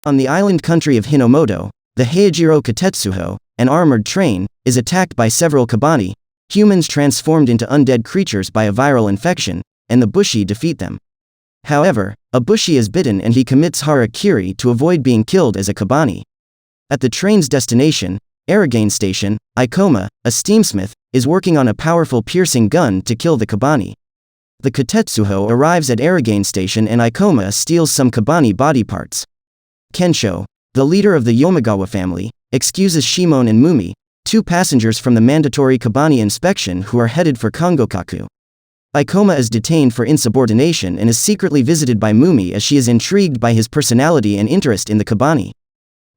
On the island country of Hinomoto, the Heijiro Katetsuho, an armored train, is attacked by several Kabane, humans transformed into undead creatures by a viral infection, and the Bushi defeat them. However, a Bushi is bitten and he commits harakiri to avoid being killed as a Kabane. At the train's destination, Aragane Station, Ikoma, a steamsmith, is working on a powerful piercing gun to kill the Kabane. The Katetsuho arrives at Aragane Station and Ikoma steals some Kabane body parts. Kensho, the leader of the Yomigawa family, excuses Shimon and Mumi, two passengers from the mandatory Kabane inspection who are headed for Kongokaku. Ikoma is detained for insubordination and is secretly visited by Mumi as she is intrigued by his personality and interest in the Kabane.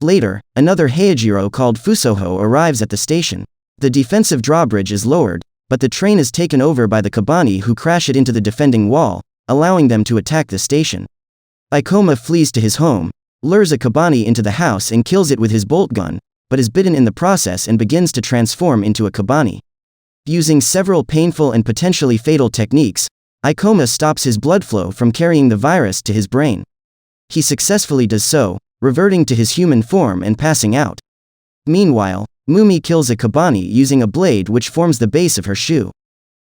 Later, another Heijiro called Fusoho arrives at the station. The defensive drawbridge is lowered, but the train is taken over by the Kabane who crash it into the defending wall, allowing them to attack the station. Ikoma flees to his home, lures a Kabane into the house and kills it with his bolt gun, but is bitten in the process and begins to transform into a Kabane. Using several painful and potentially fatal techniques, Ikoma stops his blood flow from carrying the virus to his brain. He successfully does so, reverting to his human form and passing out. Meanwhile, Mumi kills a Kabane using a blade which forms the base of her shoe.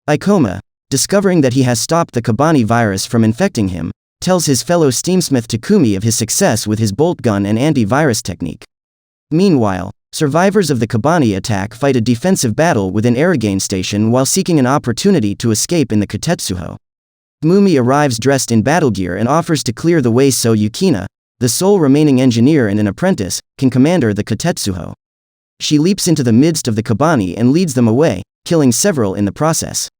Ikoma, discovering that he has stopped the Kabane virus from infecting him, tells his fellow steamsmith Takumi of his success with his bolt gun and anti-virus technique. Meanwhile, survivors of the Kabane attack fight a defensive battle within Aragane Station while seeking an opportunity to escape in the Katetsuho. Mumi arrives dressed in battle gear and offers to clear the way so Yukina, the sole remaining engineer and an apprentice, can commander the Katetsuho. She leaps into the midst of the Kabane and leads them away, killing several in the process.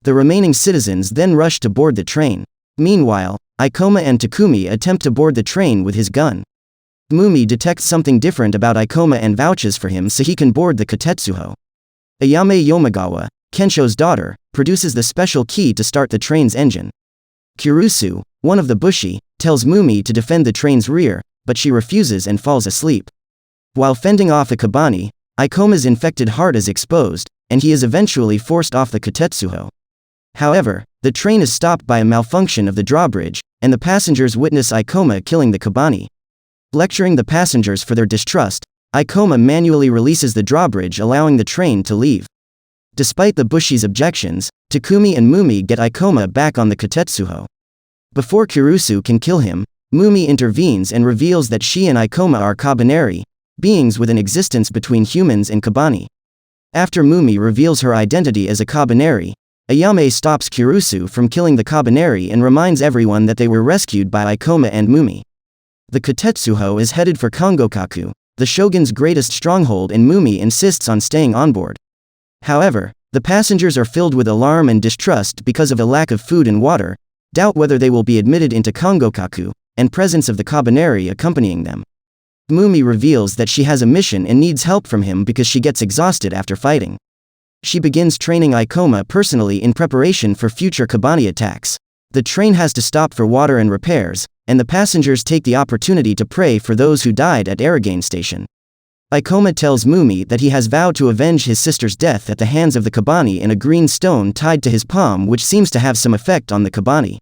The remaining citizens then rush to board the train. Meanwhile, Ikoma and Takumi attempt to board the train with his gun. Mumi detects something different about Ikoma and vouches for him so he can board the Katetsuho. Ayame Yomigawa, Kensho's daughter, produces the special key to start the train's engine. Kurusu, one of the Bushi, tells Mumi to defend the train's rear, but she refuses and falls asleep. While fending off a Kabane, Ikoma's infected heart is exposed, and he is eventually forced off the Katetsuho. However, the train is stopped by a malfunction of the drawbridge, and the passengers witness Ikoma killing the Kabane. Lecturing the passengers for their distrust, Ikoma manually releases the drawbridge, allowing the train to leave. Despite the Bushi's objections, Takumi and Mumi get Ikoma back on the Katetsuho. Before Kurusu can kill him, Mumi intervenes and reveals that she and Ikoma are Kabaneri, beings with an existence between humans and Kabane. After Mumi reveals her identity as a Kabaneri, Ayame stops Kurusu from killing the Kabaneri and reminds everyone that they were rescued by Ikoma and Mumi. The Katetsuho is headed for Kongokaku, the shogun's greatest stronghold, and Mumi insists on staying on board. However, the passengers are filled with alarm and distrust because of a lack of food and water, doubt whether they will be admitted into Kongokaku, and presence of the Kabaneri accompanying them. Mumi reveals that she has a mission and needs help from him because she gets exhausted after fighting. She begins training Ikoma personally in preparation for future Kabane attacks. The train has to stop for water and repairs, and the passengers take the opportunity to pray for those who died at Aragane Station. Ikoma tells Mumi that he has vowed to avenge his sister's death at the hands of the Kabane in a green stone tied to his palm, which seems to have some effect on the Kabane.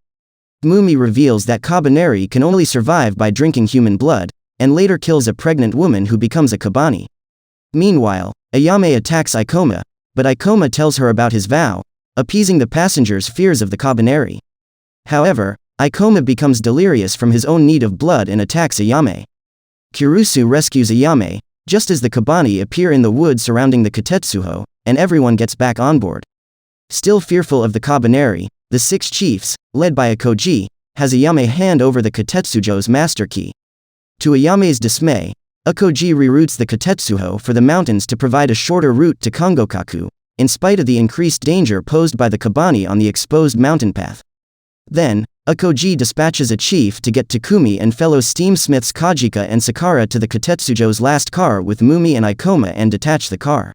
Mumi reveals that Kabaneri can only survive by drinking human blood, and later kills a pregnant woman who becomes a Kabane. Meanwhile, Ayame attacks Ikoma, but Ikoma tells her about his vow, appeasing the passengers' fears of the Kabaneri. However, Ikoma becomes delirious from his own need of blood and attacks Ayame. Kurusu rescues Ayame, just as the Kabane appear in the woods surrounding the Katetsuho, and everyone gets back on board. Still fearful of the Kabaneri, the six chiefs, led by Akoji, has Ayame hand over the Katetsujo's master key. To Ayame's dismay, Akoji reroutes the Katetsuho for the mountains to provide a shorter route to Kongokaku, in spite of the increased danger posed by the Kabane on the exposed mountain path. Then, Akoji dispatches a chief to get Takumi and fellow steamsmiths Kajika and Sakara to the Katetsujo's last car with Mumi and Ikoma and detach the car.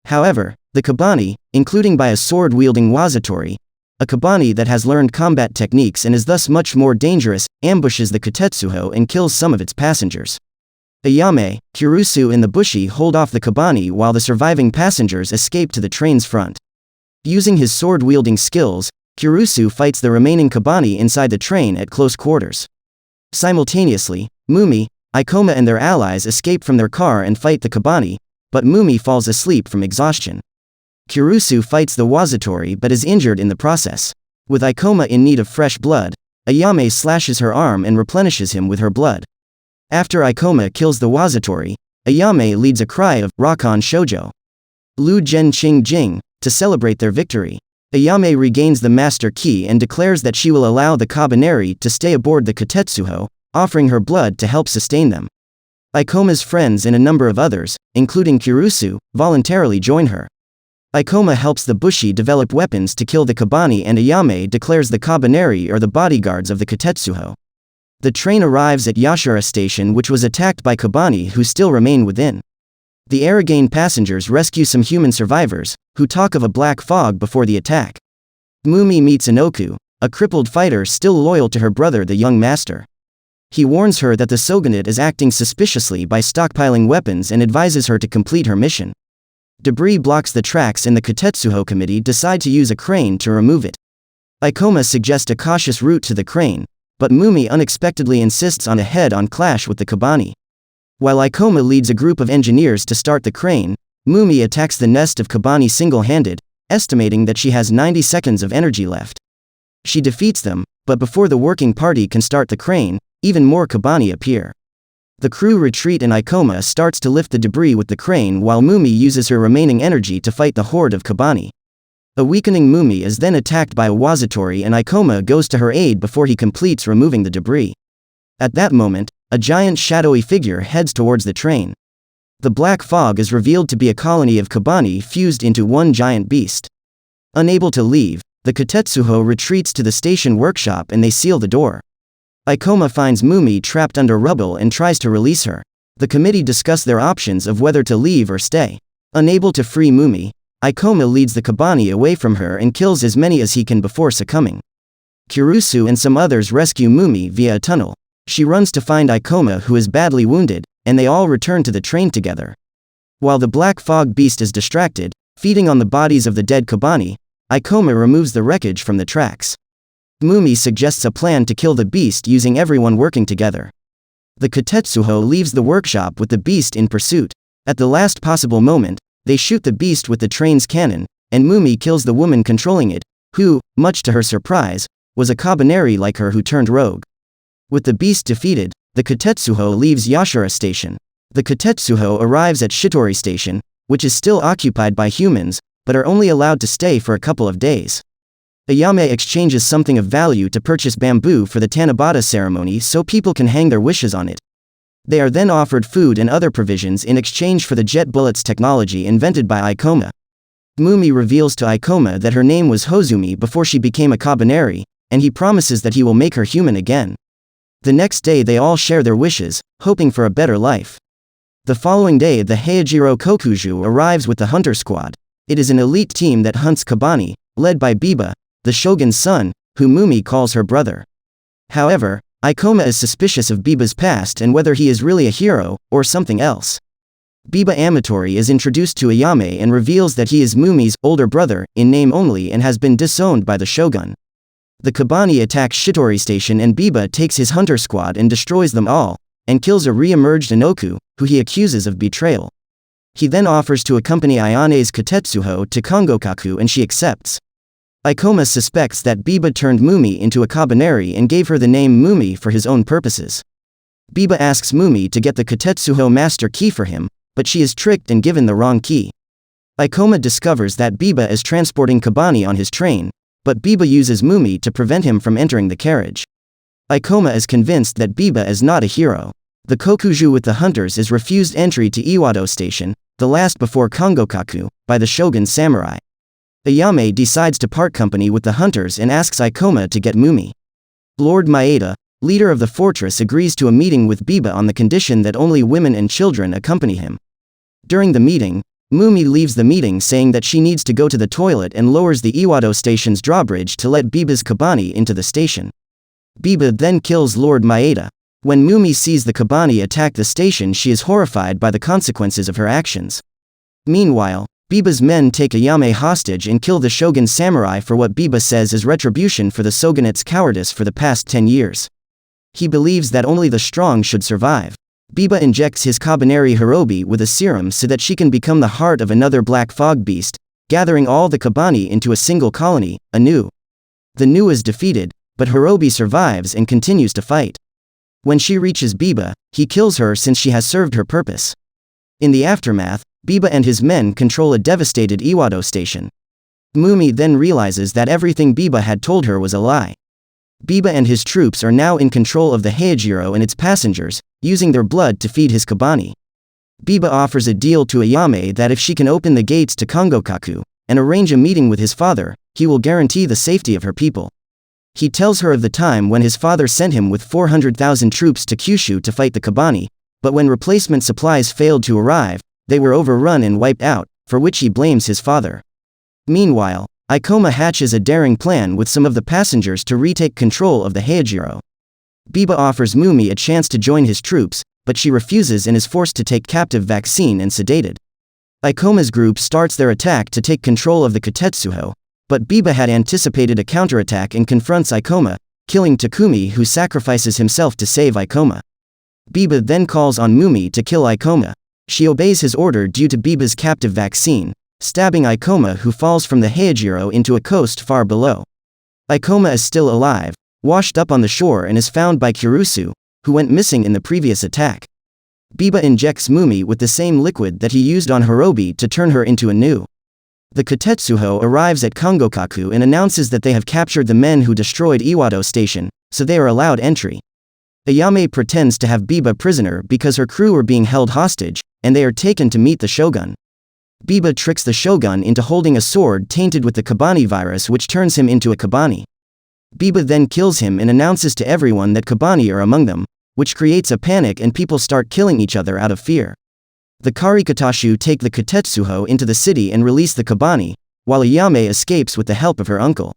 However, the Kabane, including by a sword-wielding Wazatori, a Kabane that has learned combat techniques and is thus much more dangerous, ambushes the Katetsuho and kills some of its passengers. Ayame, Kurusu and the Bushi hold off the Kabane while the surviving passengers escape to the train's front. Using his sword-wielding skills, Kurusu fights the remaining Kabane inside the train at close quarters. Simultaneously, Mumi, Ikoma and their allies escape from their car and fight the Kabane, but Mumi falls asleep from exhaustion. Kirusu fights the Wazatori but is injured in the process. With Ikoma in need of fresh blood, Ayame slashes her arm and replenishes him with her blood. After Ikoma kills the Wazatori, Ayame leads a cry of Rakan Shoujo. Lu Jen Ching Jing, to celebrate their victory. Ayame regains the master key and declares that she will allow the Kabaneri to stay aboard the Katetsuho, offering her blood to help sustain them. Ikoma's friends and a number of others, including Kirusu, voluntarily join her. Ikoma helps the Bushi develop weapons to kill the Kabane and Ayame declares the Kabaneri are the bodyguards of the Katetsuho. The train arrives at Yashura Station, which was attacked by Kabane who still remain within. The Aragane passengers rescue some human survivors, who talk of a black fog before the attack. Mumi meets Inoku, a crippled fighter still loyal to her brother the young master. He warns her that the shogunate is acting suspiciously by stockpiling weapons and advises her to complete her mission. Debris blocks the tracks and the Katetsuho committee decide to use a crane to remove it. Ikoma suggests a cautious route to the crane, but Mumi unexpectedly insists on a head-on clash with the Kabane. While Ikoma leads a group of engineers to start the crane, Mumi attacks the nest of Kabane single-handed, estimating that she has 90 seconds of energy left. She defeats them, but before the working party can start the crane, even more Kabane appear. The crew retreat and Ikoma starts to lift the debris with the crane while Mumi uses her remaining energy to fight the horde of Kabane. A weakening Mumi is then attacked by a Wazatori and Ikoma goes to her aid before he completes removing the debris. At that moment, a giant shadowy figure heads towards the train. The black fog is revealed to be a colony of Kabane fused into one giant beast. Unable to leave, the Katetsuho retreats to the station workshop and they seal the door. Ikoma finds Mumi trapped under rubble and tries to release her. The committee discuss their options of whether to leave or stay. Unable to free Mumi, Ikoma leads the Kabane away from her and kills as many as he can before succumbing. Kirusu and some others rescue Mumi via a tunnel. She runs to find Ikoma who is badly wounded, and they all return to the train together. While the black fog beast is distracted, feeding on the bodies of the dead Kabane, Ikoma removes the wreckage from the tracks. Mumi suggests a plan to kill the beast using everyone working together. The Katetsuho leaves the workshop with the beast in pursuit. At the last possible moment, they shoot the beast with the train's cannon, and Mumi kills the woman controlling it, who, much to her surprise, was a Kabaneri like her who turned rogue. With the beast defeated, the Katetsuho leaves Yashura Station. The Katetsuho arrives at Shitori Station, which is still occupied by humans, but are only allowed to stay for a couple of days. Ayame exchanges something of value to purchase bamboo for the Tanabata ceremony so people can hang their wishes on it. They are then offered food and other provisions in exchange for the jet bullets technology invented by Ikoma. Mumi reveals to Ikoma that her name was Hozumi before she became a Kabaneri, and he promises that he will make her human again. The next day they all share their wishes, hoping for a better life. The following day the Heijiro Kokuju arrives with the hunter squad. It is an elite team that hunts Kabane, led by Biba, the shogun's son, who Mumi calls her brother. However, Ikoma is suspicious of Biba's past and whether he is really a hero, or something else. Biba Amatori is introduced to Ayame and reveals that he is Mumi's older brother, in name only, and has been disowned by the shogun. The Kabane attacks Shitori Station and Biba takes his hunter squad and destroys them all, and kills a re-emerged Inoku, who he accuses of betrayal. He then offers to accompany Ayane's Katetsuho to Kongokaku and she accepts. Ikoma suspects that Biba turned Mumi into a Kabaneri and gave her the name Mumi for his own purposes. Biba asks Mumi to get the Katetsuho master key for him, but she is tricked and given the wrong key. Ikoma discovers that Biba is transporting Kabane on his train, but Biba uses Mumi to prevent him from entering the carriage. Ikoma is convinced that Biba is not a hero. The Kokuju with the hunters is refused entry to Iwado Station, the last before Kongokaku, by the shogun's samurai. Ayame decides to part company with the hunters and asks Ikoma to get Mumi. Lord Maeda, leader of the fortress, agrees to a meeting with Biba on the condition that only women and children accompany him. During the meeting, Mumi leaves the meeting saying that she needs to go to the toilet and lowers the Iwado station's drawbridge to let Biba's Kabane into the station. Biba then kills Lord Maeda. When Mumi sees the Kabane attack the station, she is horrified by the consequences of her actions. Meanwhile, Biba's men take Ayame hostage and kill the shogun's samurai for what Biba says is retribution for the shogunate's cowardice for the past 10 years. He believes that only the strong should survive. Biba injects his Kabaneri Hirobi with a serum so that she can become the heart of another black fog beast, gathering all the Kabane into a single colony, a Nu. The Nu is defeated, but Hirobi survives and continues to fight. When she reaches Biba, he kills her since she has served her purpose. In the aftermath, Biba and his men control a devastated Iwado station. Mumi then realizes that everything Biba had told her was a lie. Biba and his troops are now in control of the Heijiro and its passengers, using their blood to feed his Kabane. Biba offers a deal to Ayame that if she can open the gates to Kongokaku and arrange a meeting with his father, he will guarantee the safety of her people. He tells her of the time when his father sent him with 400,000 troops to Kyushu to fight the Kabane, but when replacement supplies failed to arrive, they were overrun and wiped out, for which he blames his father. Meanwhile, Ikoma hatches a daring plan with some of the passengers to retake control of the Heijiro. Biba offers Mumi a chance to join his troops, but she refuses and is forced to take captive Vaccine and sedated. Ikoma's group starts their attack to take control of the Katetsuho, but Biba had anticipated a counterattack and confronts Ikoma, killing Takumi, who sacrifices himself to save Ikoma. Biba then calls on Mumi to kill Ikoma. She obeys his order due to Biba's captive Vaccine, stabbing Ikoma, who falls from the Heijiro into a coast far below. Ikoma is still alive, washed up on the shore, and is found by Kirusu, who went missing in the previous attack. Biba injects Mumi with the same liquid that he used on Hirobi to turn her into a Nu. The Katetsuho arrives at Kongokaku and announces that they have captured the men who destroyed Iwado Station, so they are allowed entry. Ayame pretends to have Biba prisoner because her crew are being held hostage, and they are taken to meet the shogun. Biba tricks the shogun into holding a sword tainted with the Kabane virus, which turns him into a Kabane. Biba then kills him and announces to everyone that Kabane are among them, which creates a panic and people start killing each other out of fear. The Karikatashu take the Katetsuho into the city and release the Kabane, while Ayame escapes with the help of her uncle.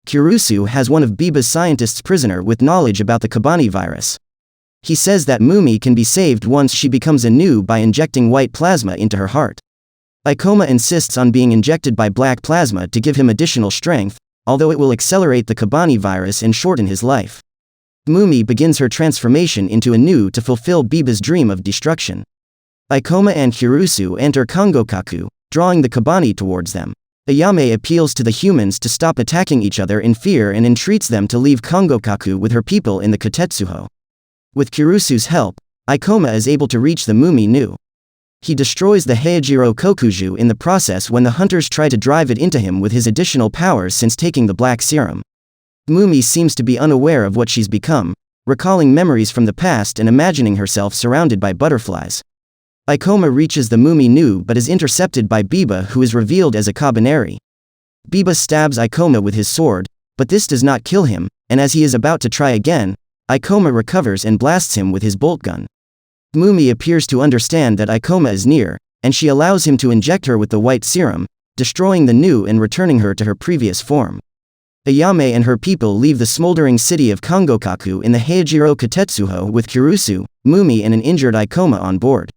Kirusu has one of Biba's scientists prisoner with knowledge about the Kabane virus. He says that Mumi can be saved once she becomes a Nu by injecting white plasma into her heart. Ikoma insists on being injected by black plasma to give him additional strength, although it will accelerate the Kabane virus and shorten his life. Mumi begins her transformation into a Nu to fulfill Biba's dream of destruction. Ikoma and Kirusu enter Kongokaku, drawing the Kabane towards them. Ayame appeals to the humans to stop attacking each other in fear and entreats them to leave Kongokaku with her people in the Katetsuho. With Kirusu's help, Ikoma is able to reach the Mumi Nu. He destroys the Heijiro Kokuju in the process when the hunters try to drive it into him with his additional powers since taking the black serum. Mumi seems to be unaware of what she's become, recalling memories from the past and imagining herself surrounded by butterflies. Ikoma reaches the Mumi Nu but is intercepted by Biba, who is revealed as a Kabaneri. Biba stabs Ikoma with his sword, but this does not kill him, and as he is about to try again, Ikoma recovers and blasts him with his bolt gun. Mumi appears to understand that Ikoma is near, and she allows him to inject her with the white serum, destroying the Nu and returning her to her previous form. Ayame and her people leave the smoldering city of Kongokaku in the Heijiro Katetsuho with Kirusu, Mumi and an injured Ikoma on board.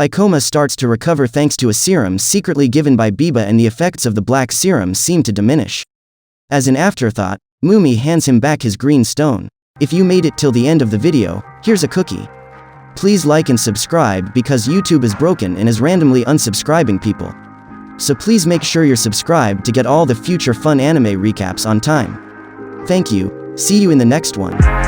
Ikoma starts to recover thanks to a serum secretly given by Biba, and the effects of the black serum seem to diminish. As an afterthought, Mumi hands him back his green stone. If you made it till the end of the video, here's a cookie. Please like and subscribe because YouTube is broken and is randomly unsubscribing people. So please make sure you're subscribed to get all the future fun anime recaps on time. Thank you, see you in the next one.